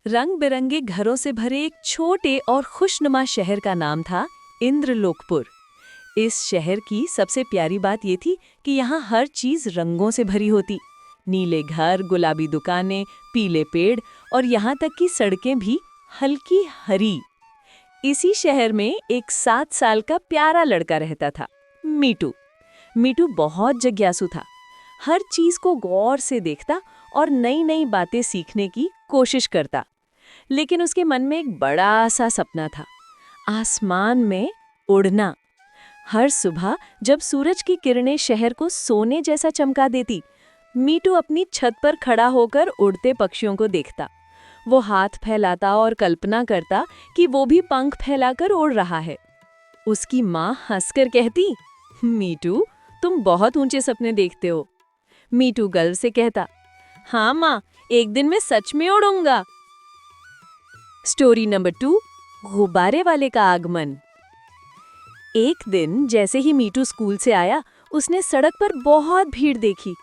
रंग बिरंगे घरों से भरे एक छोटे और खुशनुमा शहर का नाम था इंद्रलोकपुर। इस शहर की सबसे प्यारी बात ये थी कि यहाँ हर चीज रंगों से भरी होती। नीले घर, गुलाबी दुकानें, पीले पेड़ और यहाँ तक कि सड़कें भी हल्की हरी। इसी शहर में एक 7 साल का प्यारा लड़का रहता था, मीटू। मीटू बहुत जिज्ञासु था, हर चीज को गौर से देखता और नई नई बातें सीखने की कोशिश करता। लेकिन उसके मन में एक बड़ा सा सपना था, आसमान में उड़ना। हर सुबह जब सूरज की किरणें शहर को सोने जैसा चमका देती, मीटू अपनी छत पर खड़ा होकर उड़ते पक्षियों को देखता। वो हाथ फैलाता और कल्पना करता कि वो भी पंख फैलाकर उड़ रहा है। उसकी माँ हंसकर कहती, मीटू, तुम बहुत ऊंचे सपने देखते हो। मीटू गर्व से कहता, हाँ माँ, एक दिन मैं सच में उड़ूंगा। स्टोरी नंबर 2, गुब्बारे वाले का आगमन। एक दिन जैसे ही मीटू स्कूल से आया, उसने सड़क पर बहुत भीड़ देखी।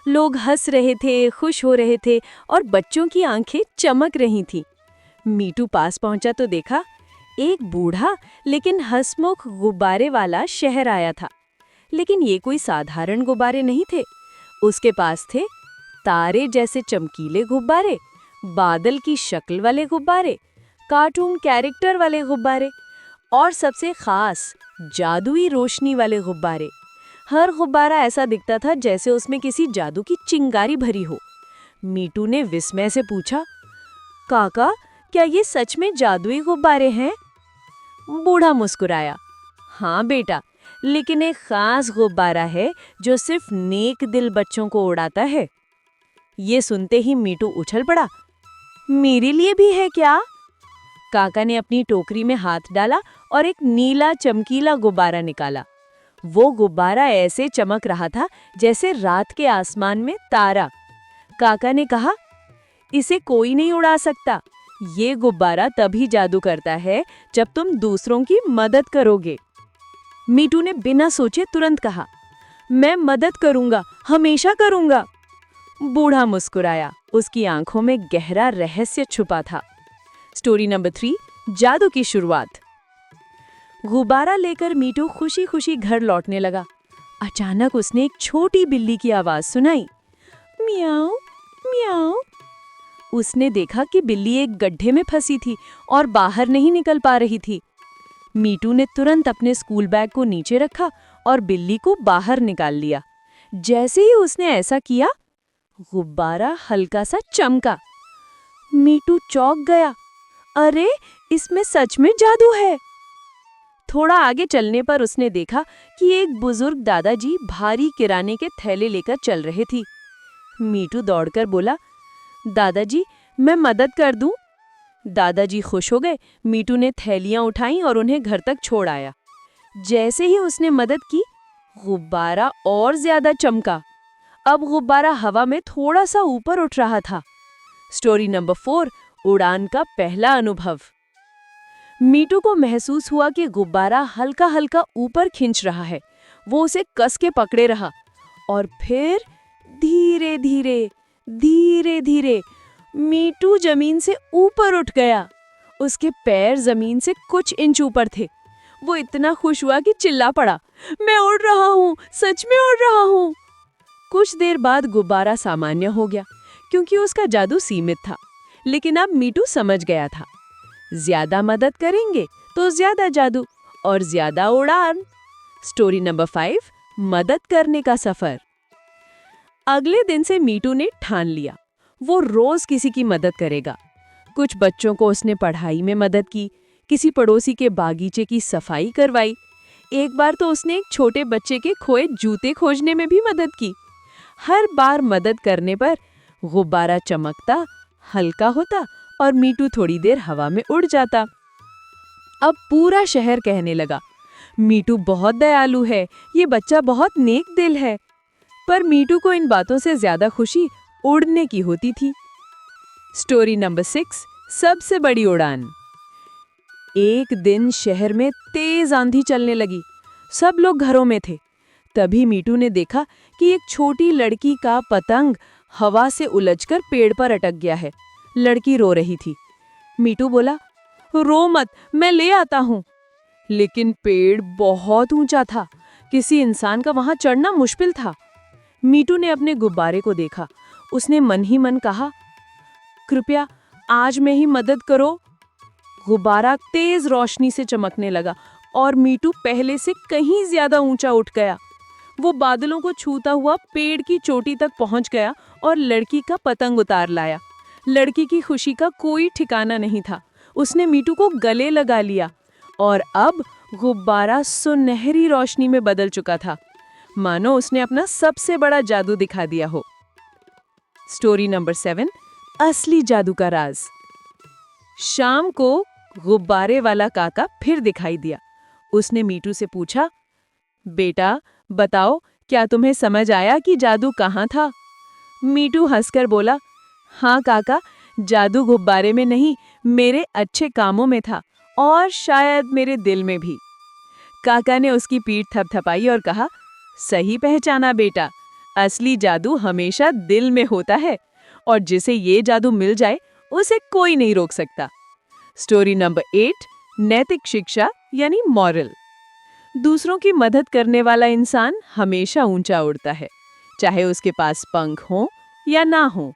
लोग हंस रहे थे, खुश हो रहे थे और बच्चों की आंखें चमक रही थीं। मीटू पास पहुंचा तो देखा, एक बूढ़ा लेकिन हंसमुख गुब्बारे वाला शहर आया था। लेकिन ये कोई साधारण गुब्बारे नहीं थे। उसके पास थे तारे जैसे चमकीले गुब्बारे, बादल की शक्ल वाले गुब्बारे, कार्टून कैरेक्टर वाले गुब्बारे और सबसे खास जादुई रोशनी वाले गुब्बारे। हर गुब्बारा ऐसा दिखता था जैसे उसमें किसी जादू की चिंगारी भरी हो। मीटू ने विस्मय से पूछा, काका, क्या ये सच में जादुई गुब्बारे हैं? बूढ़ा मुस्कुराया, हाँ बेटा, लेकिन एक खास गुब्बारा है जो सिर्फ नेक दिल बच्चों को उड़ाता है। ये सुनते ही मीटू उछल पड़ा, मेरे लिए भी है क्या? काका ने अपनी टोकरी में हाथ डाला और एक नीला चमकीला गुब्बारा निकाला। वो गुब्बारा ऐसे चमक रहा था जैसे रात के आसमान में तारा। काका ने कहा, इसे कोई नहीं उड़ा सकता। ये गुब्बारा तभी जादू करता है जब तुम दूसरों की मदद करोगे। मीटू ने बिना सोचे तुरंत कहा, मैं मदद करूंगा, हमेशा करूंगा। बूढ़ा मुस्कुराया, उसकी आंखों में गहरा रहस्य छुपा था। स्टोरी नंबर 3, जादू की शुरुआत। गुब्बारा लेकर मीटू खुशी खुशी घर लौटने लगा। अचानक उसने एक छोटी बिल्ली की आवाज सुनाई, म्याऊ म्याऊ। उसने देखा कि बिल्ली एक गड्ढे में फंसी थी और बाहर नहीं निकल पा रही थी। मीटू ने तुरंत अपने स्कूल बैग को नीचे रखा और बिल्ली को बाहर निकाल लिया। जैसे ही उसने ऐसा किया, गुब्बारा हल्का सा चमका। मीटू चौंक गया, अरे, इसमें सच में जादू है। थोड़ा आगे चलने पर उसने देखा कि एक बुजुर्ग दादाजी भारी किराने के थैले लेकर चल रहे थे। मीटू दौड़कर बोला, दादाजी, मैं मदद कर दूं? दादाजी खुश हो गए। मीटू ने थैलियां उठाईं और उन्हें घर तक छोड़ आया। जैसे ही उसने मदद की, गुब्बारा और ज्यादा चमका। अब गुब्बारा हवा में थोड़ा सा ऊपर उठ रहा था। स्टोरी नंबर 4, उड़ान का पहला अनुभव। मीटू को महसूस हुआ कि गुब्बारा हल्का हल्का ऊपर खींच रहा है। वो उसे कस के पकड़े रहा और फिर धीरे धीरे धीरे धीरे मीटू जमीन से ऊपर उठ गया। उसके पैर जमीन से कुछ इंच ऊपर थे। वो इतना खुश हुआ कि चिल्ला पड़ा, मैं उड़ रहा हूँ, सच में उड़ रहा हूँ। कुछ देर बाद गुब्बारा सामान्य हो गया क्योंकि उसका जादू सीमित था। लेकिन अब मीटू समझ गया था, ज्यादा मदद करेंगे तो ज्यादा जादू और ज्यादा उड़ान। स्टोरी नंबर 5, मदद करने का सफर। अगले दिन से मीटू ने ठान लिया, वो रोज किसी की मदद करेगा। कुछ बच्चों को उसने पढ़ाई में मदद की, किसी पड़ोसी के बागीचे की सफाई करवाई। एक बार तो उसने एक छोटे बच्चे के खोए जूते खोजने में भी मदद की। हर बार मदद करने पर गुब्बारा चमकता, हल्का होता और मीटू थोड़ी देर हवा में उड़ जाता। अब पूरा शहर कहने लगा, मीटू बहुत दयालु है, ये बच्चा बहुत नेक दिल है। पर मीटू को इन बातों से ज्यादा खुशी उड़ने की होती थी। स्टोरी नंबर 6, सबसे बड़ी उड़ान। एक दिन शहर में तेज आंधी चलने लगी। सब लोग घरों में थे। तभी मीटू ने देखा कि एक छोटी लड़की का पतंग हवा से उलझकर पेड़ पर अटक गया है। लड़की रो रही थी। मीठू बोला, रो मत, मैं ले आता हूँ। लेकिन पेड़ बहुत ऊंचा था, किसी इंसान का वहां चढ़ना मुश्किल था। मीठू ने अपने गुब्बारे को देखा। उसने मन ही मन कहा, कृपया आज में ही मदद करो। गुब्बारा तेज रोशनी से चमकने लगा और मीठू पहले से कहीं ज्यादा ऊंचा उठ गया। वो बादलों को छूता हुआ पेड़ की चोटी तक पहुंच गया और लड़की का पतंग उतार लाया। लड़की की खुशी का कोई ठिकाना नहीं था। उसने मीठू को गले लगा लिया और अब गुब्बारा सुनहरी रोशनी में बदल चुका था, मानो उसने अपना सबसे बड़ा जादू दिखा दिया हो। स्टोरी नंबर 7, असली जादू का राज। शाम को गुब्बारे वाला काका फिर दिखाई दिया। उसने मीठू से पूछा, बेटा बताओ, क्या तुम्हें समझ आया कि जादू कहाँ था? मीठू हंसकर बोला, हाँ काका, जादू गुब्बारे में नहीं, मेरे अच्छे कामों में था और शायद मेरे दिल में भी। काका ने उसकी पीठ थपथपाई और कहा, सही पहचाना बेटा, असली जादू हमेशा दिल में होता है और जिसे ये जादू मिल जाए उसे कोई नहीं रोक सकता। स्टोरी नंबर 8, नैतिक शिक्षा यानी मॉरल। दूसरों की मदद करने वाला इंसान हमेशा ऊंचा उड़ता है, चाहे उसके पास पंख हो या ना हो।